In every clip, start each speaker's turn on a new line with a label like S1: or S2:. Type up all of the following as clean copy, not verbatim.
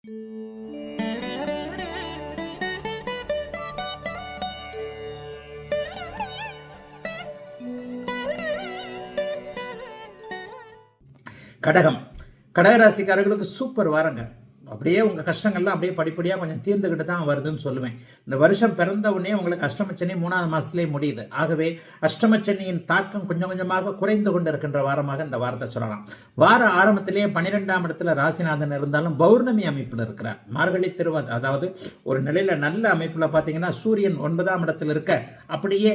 S1: கடகம். கடகராசிக்காரர்களுக்கு சூப்பர் வாரங்க. அப்படியே உங்கள் கஷ்டங்கள்லாம் அப்படியே படிப்படியாக கொஞ்சம் தீர்ந்துக்கிட்டு தான் வருதுன்னு சொல்லுவேன். இந்த வருஷம் பிறந்த உடனே உங்களுக்கு அஷ்டமச்சனி 3ஆவது மாதத்துலேயே முடியுது. ஆகவே அஷ்டமச்சனியின் தாக்கம் கொஞ்சம் கொஞ்சமாக குறைந்து கொண்டு இருக்கின்ற வாரமாக இந்த வாரத்தை சொல்லலாம். வார ஆரம்பத்திலேயே 12ஆம் இடத்துல ராசிநாதன் இருந்தாலும் பௌர்ணமி அமைப்பில் இருக்கிறார். மார்கழி திருவாது, அதாவது ஒரு நிலையில் நல்ல அமைப்பில் பார்த்தீங்கன்னா சூரியன் 9ஆம் இடத்துல இருக்க, அப்படியே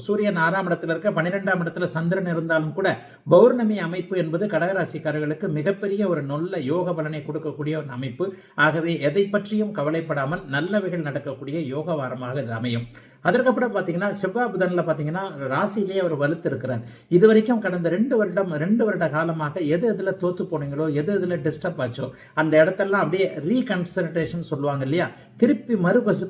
S1: சூரியன் 6ஆம் இடத்துல இருக்க, 12ஆம் இடத்துல சந்திரன் இருந்தாலும் கூட பௌர்ணமி அமைப்பு என்பது கடகராசிக்காரர்களுக்கு மிகப்பெரிய ஒரு நல்ல யோக பலனை கொடுக்க ஒரு அமைப்பு. ஆகவே எதை பற்றியும் கவலைப்படாமல் நல்லவைகள் நடக்கக்கூடிய யோக வாரமாக இது அமையும். அதற்கப்புறம் பார்த்தீங்கன்னா செவ்வாய் புதன்ல பார்த்தீங்கன்னா ராசியிலேயே அவர் வலுத்து இருக்கிறார். இது வரைக்கும் கடந்த 2 வருட காலமாக எது எதுல தோத்து போனீங்களோ, எது எதுல டிஸ்டர்ப் ஆச்சோ, அந்த இடத்தெல்லாம் அப்படியே ரீகன்சிடரேஷன் சொல்லுவாங்க இல்லையா, திருப்பி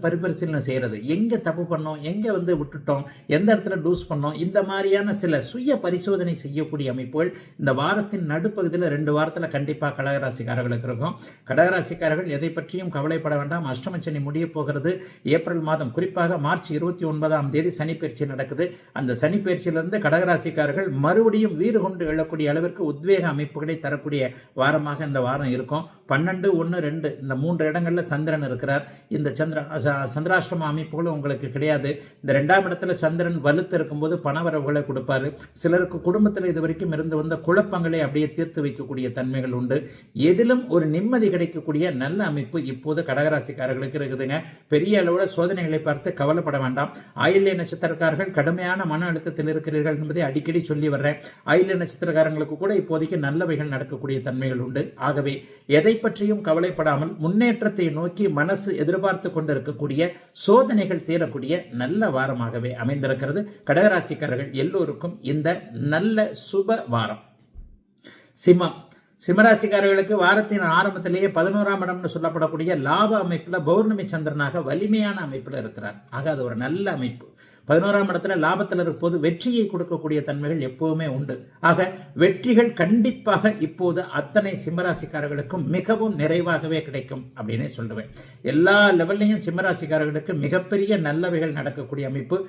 S1: பரிபரிசீலனை செய்யறது. எங்க தப்பு பண்ணோம், எங்க விட்டுட்டோம், எந்த இடத்துல டூஸ் பண்ணோம், இந்த மாதிரியான சில சுய பரிசோதனை செய்யக்கூடிய அமைப்புகள் இந்த வாரத்தின் நடுப்பகுதியில் 2 வாரத்தில் கண்டிப்பாக கடகராசிக்காரர்களுக்கு இருக்கும். கடகராசிக்காரர்கள் எதை பற்றியும் கவலைப்பட வேண்டாம். அஷ்டமச்சனி முடிய போகிறது. ஏப்ரல் மாதம், குறிப்பாக மார்ச் 29ஆம் தேதி சனி பயிற்சி நடக்குது. அந்த சனி பயிற்சியிலிருந்து கடகராசிக்காரர்கள் மறுபடியும் வீறு கொண்டு எழக்கூடிய அளவிற்கு உத்வேக அமைப்புகளை தரக்கூடிய வாரமாக இந்த வாரம் இருக்கும். 12, 1, 2 இந்த 3 இடங்கள்ல சந்திரன் இருக்கிறார். இந்த சந்திராஷ்டம அமைப்புகளும் உங்களுக்கு கிடையாது. இந்த 2ஆம் இடத்துல சந்திரன் வலுத்து இருக்கும்போது பணவரவுகளை கொடுப்பாரு. சிலருக்கு குடும்பத்தில் இதுவரைக்கும் இருந்து வந்த குழப்பங்களை அப்படியே தீர்த்து வைக்கக்கூடிய தன்மைகள் உண்டு. எதிலும் ஒரு நிம்மதி கிடைக்கக்கூடிய நல்ல அமைப்பு இப்போது கடகராசிக்காரர்களுக்கு இருக்குதுங்க. பெரிய அளவில் சோதனைகளை பார்த்து கவலைப்பட வேண்டாம். ஆயில்ய நட்சத்திரக்காரர்கள் கடுமையான மன அழுத்தத்தில் இருக்கிறீர்கள் என்பதை அடிக்கடி சொல்லி வர்றேன். ஆயில்ய நட்சத்திரக்காரங்களுக்கு கூட இப்போதைக்கு நல்லவைகள் நடக்கக்கூடிய தன்மைகள் உண்டு. ஆகவே எதை பற்றியும் கவலைப்படாமல் முன்னேற்றத்தை நோக்கி மனசு எதிர்பார்த்து கொண்டிருக்கக்கூடிய சோதனைகள் தீரக்கூடிய நல்ல வாரமாகவே அமைந்திருக்கிறது. கடகராசிக்காரர்கள் எல்லோருக்கும் இந்த நல்ல சுப வாரம். சிம்மம். சிம்மராசிக்காரர்களுக்கு வாரத்தின் ஆரம்பத்திலேயே 11ஆம் இடம்னு சொல்லப்படக்கூடிய லாப அமைப்புல பௌர்ணமி சந்திரனாக வலிமையான அமைப்புல இருக்கிறார். ஆக அது ஒரு நல்ல அமைப்பு. 11ஆம் இடத்துல லாபத்தில் இருப்போது வெற்றியை கொடுக்கக்கூடிய தன்மைகள் எப்பவுமே உண்டு. ஆக வெற்றிகள் கண்டிப்பாக இப்போது அத்தனை சிம்மராசிக்காரர்களுக்கும் மிகவும் நிறைவாகவே கிடைக்கும் அப்படின்னு சொல்லுவேன். எல்லா லெவல்லையும் சிம்மராசிக்காரர்களுக்கு மிகப்பெரிய நல்லவைகள் நடக்கக்கூடிய அமைப்பு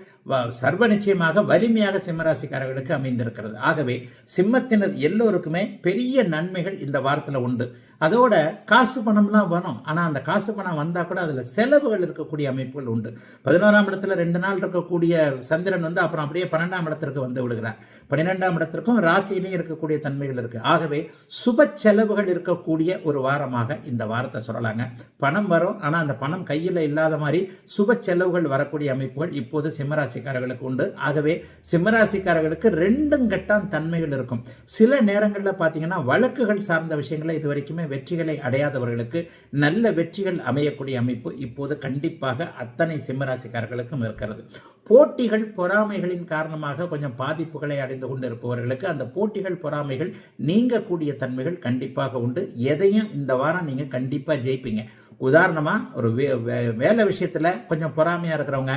S1: சர்வ நிச்சயமாக வலிமையாக சிம்மராசிக்காரர்களுக்கு அமைந்திருக்கிறது. ஆகவே சிம்மத்தினர் எல்லோருக்குமே பெரிய நன்மைகள் இந்த வாரத்தில் உண்டு. அதோட காசு பணம்லாம் வரும். ஆனால் அந்த காசு பணம் வந்தால் கூட அதில் செலவுகள் இருக்கக்கூடிய அமைப்புகள் உண்டு. 11ஆம் இடத்துல 2 நாள் இருக்கக்கூடிய சந்திரன் அப்புறம் அப்படியே 12ஆம் இடத்திற்கு வந்து விடுகிறார். 12ஆம் இடத்திற்கும் ராசியிலேயே இருக்கக்கூடிய தன்மைகள் இருக்கு. ஆகவே சுப செலவுகள் இருக்கக்கூடிய ஒரு வாரமாக இந்த வாரத்தை சொல்லலாங்க. பணம் வரும், ஆனால் அந்த பணம் கையில் இல்லாத மாதிரி சுப செலவுகள் வரக்கூடிய அமைப்புகள் இப்போது சிம்மராசிக்காரர்களுக்கு உண்டு. ஆகவே சிம்மராசிக்காரர்களுக்கு 2 கட்டான் தன்மைகள் இருக்கும். சில நேரங்களில் பார்த்தீங்கன்னா வழக்குகள் சார்ந்த விஷயங்களை இது வரைக்குமே வெற்றிகளை அடையாதவர்களுக்கு நல்ல வெற்றிகள் அமையக்கூடிய அமைப்பு இப்போது கண்டிப்பாக அத்தனை சிம்மராசிக்காரர்களுக்கும் இருக்கிறது. போட்டிகள் பொறாமைகளின் காரணமாக கொஞ்சம் பாதிப்புகளை அடைந்து கொண்டிருப்பவர்களுக்கு அந்த போட்டிகள் பொறாமைகள் நீங்கக்கூடிய தன்மைகள் கண்டிப்பாக உண்டு. எதையும் இந்த வாரம் நீங்க கண்டிப்பா ஜெயிப்பீங்க. உதாரணமா ஒரு வேலை விஷயத்துல கொஞ்சம் பொறாமையா இருக்கிறவங்க,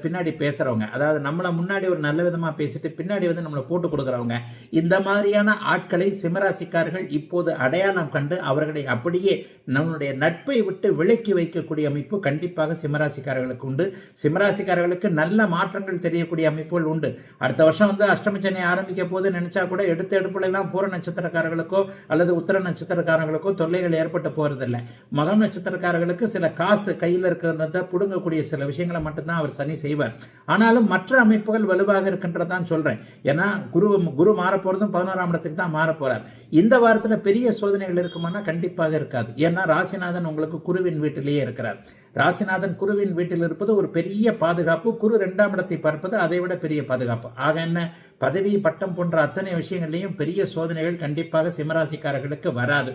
S1: பின்னாடி பேசுறவங்க, அதாவது நம்மளை முன்னாடி ஒரு நல்ல விதமா பேசிட்டு பின்னாடி நம்மளை போட்டு கொடுக்குறவங்க, இந்த மாதிரியான ஆட்களை சிம்மராசிக்காரர்கள் இப்போது அடையாளம் கண்டு அவர்களை அப்படியே நம்மளுடைய நட்பை விட்டு விலக்கி வைக்கக்கூடிய அமைப்பு கண்டிப்பாக சிம்மராசிக்காரர்களுக்கு உண்டு. சிம்மராசிக்காரர்களுக்கு நல்ல மாற்றங்கள் தெரியக்கூடிய அமைப்புகள் உண்டு. அடுத்த வருஷம் அஷ்டமச்சனி ஆரம்பிக்க போது நினைச்சா கூட எடுப்புல எல்லாம் பூர நட்சத்திரக்காரர்களுக்கோ அல்லது உத்தர நட்சத்திரக்காரர்களுக்கோ தொல்லைகள் ஏற்பட்டு போறதில்லை. மகம் நட்சத்திரக்காரர்களுக்கு சில காசு கையில் இருக்கிறத புடுங்கக்கூடிய சில விஷயங்களை மட்டும்தான் அவர் சனி செய்வார். ஆனாலும் மற்ற அமைப்புகள் வலுவாக இருக்கின்றதான் சொல்றேன். ஏன்னா குரு மாற போறதும் 11ஆம் இடத்துக்கு தான் மாற போறார். இந்த வாரத்தில் பெரிய சோதனைகள் இருக்குமானா கண்டிப்பாக இருக்காது. ஏன்னா ராசிநாதன் உங்களுக்கு குருவின் வீட்டிலேயே இருக்கிறார். ராசிநாதன் குருவின் வீட்டில் இருப்பது ஒரு பெரிய பாதுகாப்பு. குரு 2ஆம் இடத்தை பார்ப்பது அதை விட பெரிய பாதுகாப்பு. ஆக என்ன, பதவி பட்டம் போன்ற அத்தனை விஷயங்களையும் பெரிய சோதனைகள் கண்டிப்பாக சிம்மராசிக்காரர்களுக்கு வராது.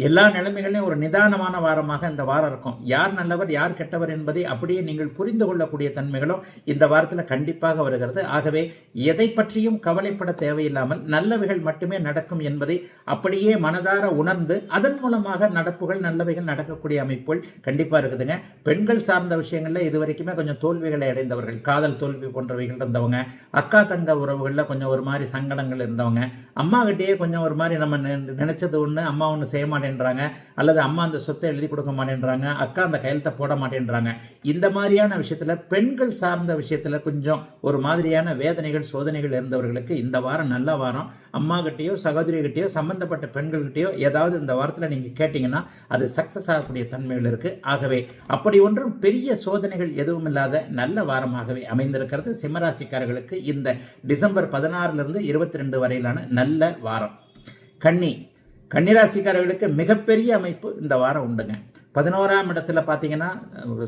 S1: எல்லா நிலைமைகளையும் ஒரு நிதானமான வாரமாக இந்த வாரம் இருக்கும். யார் நல்லவர் யார் கெட்டவர் என்பதை அப்படியே நீங்கள் புரிந்து கொள்ளக்கூடிய தன்மைகளும் இந்த வாரத்தில் கண்டிப்பாக வருகிறது. ஆகவே எதை பற்றியும் கவலைப்பட தேவையில்லாமல் நல்லவைகள் மட்டுமே நடக்கும் என்பதை அப்படியே மனதார உணர்ந்து அதன் மூலமாக நடப்புகள் நல்லவைகள் நடக்கக்கூடிய அமைப்புகள் கண்டிப்பாக இருக்குதுங்க. பெண்கள் சார்ந்த விஷயங்களில் இது வரைக்குமே கொஞ்சம் தோல்விகளை அடைந்தவர்கள், காதல் தோல்வி போன்றவைகள் இருந்தவங்க, அக்கா தங்க உறவுகளில் கொஞ்சம் ஒரு மாதிரி சங்கடங்கள் இருந்தவங்க, அம்மா கிட்டேயே கொஞ்சம் ஒரு மாதிரி நம்ம நினைச்சது ஒன்று அம்மா ஒன்று செய்ய மாட்டேன்றாங்க, அல்லது அம்மா அந்த சொத்தை எழுதி கொடுக்க மாட்டேன்றாங்க, அக்கா அந்த கையெழுத்தை போட மாட்டேன்றாங்க. இந்த மாதிரியான விஷயத்துல பெண்கள் சார்ந்த விஷயத்துல கொஞ்சம் ஒரு மாதிரியான வேதனைகள் சோதனைகள் இருந்தவர்களுக்கு இந்த வாரம் நல்ல வாரம். அம்மா கிட்டேயோ சகோதரி கிட்டேயோ சம்பந்தப்பட்ட பெண்கள்கிட்டயோ ஏதாவது இந்த வாரத்தில் நீங்க கேட்டீங்கன்னா அது சக்சஸ் ஆகக்கூடிய தன்மைகள் இருக்கு. ஆகவே அப்படி ஒன்றும் பெரிய சோதனைகள் எதுவும் இல்லாத நல்ல வாரமாகவே அமைந்திருக்கிறது சிம்மராசிக்காரர்களுக்கு இந்த டிசம்பர் 16 22 வரையிலான நல்ல வாரம். கன்னிராசிக்காரர்களுக்கு மிகப்பெரிய அமைப்பு இந்த வாரம் உண்டுங்க. 11ஆம் இடத்துல பார்த்தீங்கன்னா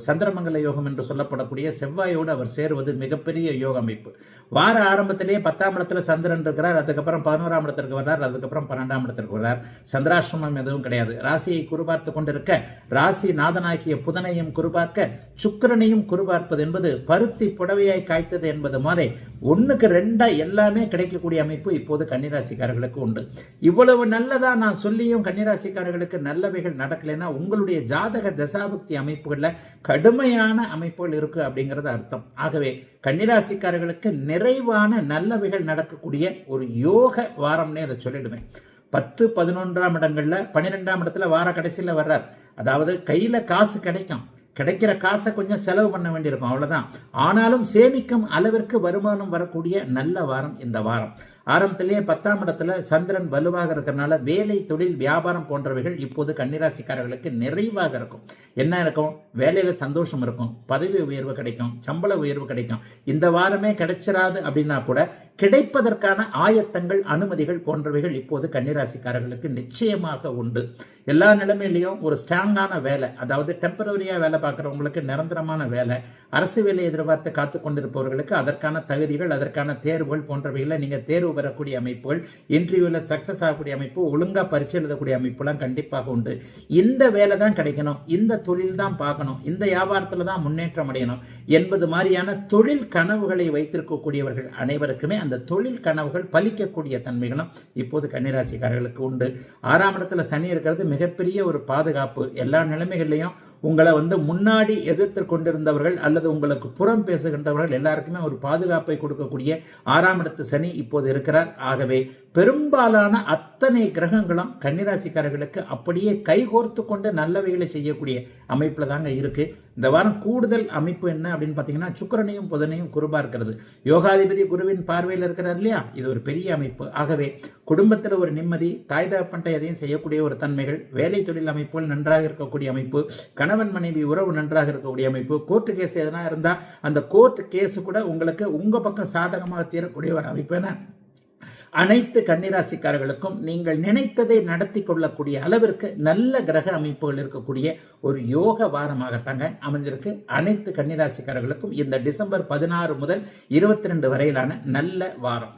S1: சந்திரமங்கல யோகம் என்று சொல்லப்படக்கூடிய செவ்வாயோடு அவர் சேருவது மிகப்பெரிய யோக அமைப்பு. வார ஆரம்பத்திலேயே 10ஆம் இடத்துல சந்திரன் இருக்கிறார், அதுக்கப்புறம் 11ஆம் இடத்திற்கு வர்றார், அதுக்கப்புறம் 12ஆம் இடத்திற்கு வர்றார். சந்திராசிரமம் எதுவும் கிடையாது. ராசியை குறிபார்த்து கொண்டிருக்க ராசி நாதனாகிய புதனையும் குறிபார்க்க சுக்கிரனையும் குறிபார்ப்பது என்பது பருத்தி புடவையாய் காய்த்தது என்பது மாதிரி 1க்கு 2 எல்லாமே கிடைக்கக்கூடிய அமைப்பு இப்போது கன்னிராசிக்காரர்களுக்கு உண்டு. இவ்வளவு நல்லதா நான் சொல்லியும் கன்னிராசிக்காரர்களுக்கு நல்லவைகள் நடக்கலைன்னா உங்களுடைய ஜாதக தசாபுக்தி அமைப்புகளில் கடுமையான அமைப்புகள் இருக்கு அப்படிங்கிறது அர்த்தம். ஆகவே கன்னிராசிக்காரர்களுக்கு நிறைவான நல்லவைகள் நடக்கக்கூடிய ஒரு யோக வாரம்னே அதை சொல்லிடுவேன். 10, 11ஆம் இடங்கள்ல 12ஆம் இடத்துல வார கடைசியில் வர்றார். அதாவது கையில காசு கிடைக்கிற காசை கொஞ்சம் செலவு பண்ண வேண்டியிருக்கும், அவ்வளவுதான். ஆனாலும் சேமிக்கும் அளவிற்கு வருமானம் வரக்கூடிய நல்ல வாரம் இந்த வாரம். ஆரம்பத்திலேயே 10ஆம் இடத்துல சந்திரன் வலுவாக இருக்கிறதுனால வேலை தொழில் வியாபாரம் போன்றவைகள் இப்போது கன்னிராசிக்காரர்களுக்கு நிறைவாக இருக்கும். என்ன இருக்கும்? வேலையில சந்தோஷம் இருக்கும், பதவி உயர்வு கிடைக்கும், சம்பள உயர்வு கிடைக்கும். இந்த வாரமே கிடைச்சிராது அப்படின்னா கூட கிடைப்பதற்கான ஆயத்தங்கள் அனுமதிகள் போன்றவைகள் இப்போது கன்னிராசிக்காரர்களுக்கு நிச்சயமாக உண்டு. எல்லா நிலைமையிலையும் ஒரு ஸ்ட்ராங்கான வேலை, அதாவது டெம்பரரியா வேலை பார்க்குறவங்களுக்கு நிரந்தரமான வேலை, அரசு வேலை எதிர்பார்த்து காத்து கொண்டிருப்பவர்களுக்கு அதற்கான தகுதிகள் அதற்கான தேர்வுகள் போன்றவைகளை நீங்கள் தேர்வு பெறக்கூடிய அமைப்புகள், இன்டர்வியூவில் சக்சஸ் ஆகக்கூடிய அமைப்பு, ஒழுங்காக பரிசு எழுதக்கூடிய அமைப்புலாம் கண்டிப்பாக உண்டு. இந்த வேலை தான் கிடைக்கணும், இந்த தொழில் தான் பார்க்கணும், இந்த வியாபாரத்தில் தான் முன்னேற்றம் அடையணும் என்பது மாதிரியான தொழில் கனவுகளை வைத்திருக்கக்கூடியவர்கள் அனைவருக்குமே அந்த தொழில் கனவுகள் பலிக்கக்கூடிய தன்மைகளும் இப்போது கன்னிராசிக்காரர்களுக்கு உண்டு. 6ஆம் இடத்துல சனி இருக்கிறது மிகப்பெரிய ஒரு பாதுகாப்பு. எல்லா நிலைமைகள்லையும் உங்களை முன்னாடி எதிர்த்து கொண்டிருந்தவர்கள் அல்லது உங்களுக்கு புறம் பேசுகின்றவர்கள் எல்லாருக்குமே ஒரு பாதுகாப்பை கொடுக்கக்கூடிய 6ஆம் இடத்து சனி இப்போது இருக்கிறார். ஆகவே பெரும்பாலான அத்தனை கிரகங்களும் கன்னிராசிக்காரர்களுக்கு அப்படியே கைகோர்த்து கொண்டு நல்லவைகளை செய்யக்கூடிய அமைப்புல தாங்க இருக்கு. இந்த வாரம் கூடுதல் அமைப்பு என்ன அப்படின்னு பார்த்தீங்கன்னா சுக்கிரனையும் புதனையும் குருபா இருக்கிறது. யோகாதிபதி குருவின் பார்வையில் இருக்கிறார் இல்லையா, இது ஒரு பெரிய அமைப்பு. ஆகவே குடும்பத்தில் ஒரு நிம்மதி, தாய் தகப்பன்ட்ட எதையும் செய்யக்கூடிய ஒரு தன்மைகள், வேலை தொழில் அமைப்புகள் நன்றாக இருக்கக்கூடிய அமைப்பு, கணவன் மனைவி உறவு நன்றாக இருக்கக்கூடிய அமைப்பு, கோர்ட்டு கேஸ் எதனா இருந்தால் அந்த கோர்ட்டு கேஸு கூட உங்களுக்கு உங்க பக்கம் சாதகமாக தீரக்கூடிய ஒரு அமைப்பு என அனைத்து கன்னிராசிக்காரர்களுக்கும் நீங்கள் நினைத்ததை நடத்தி கொள்ளக்கூடிய அளவிற்கு நல்ல கிரக அமைப்புகள் இருக்கக்கூடிய ஒரு யோக வாரமாகத்தாங்க அமைஞ்சிருக்கு. அனைத்து கன்னிராசிக்காரர்களுக்கும் இந்த டிசம்பர் 16 முதல் 22 வரையிலான நல்ல வாரம்.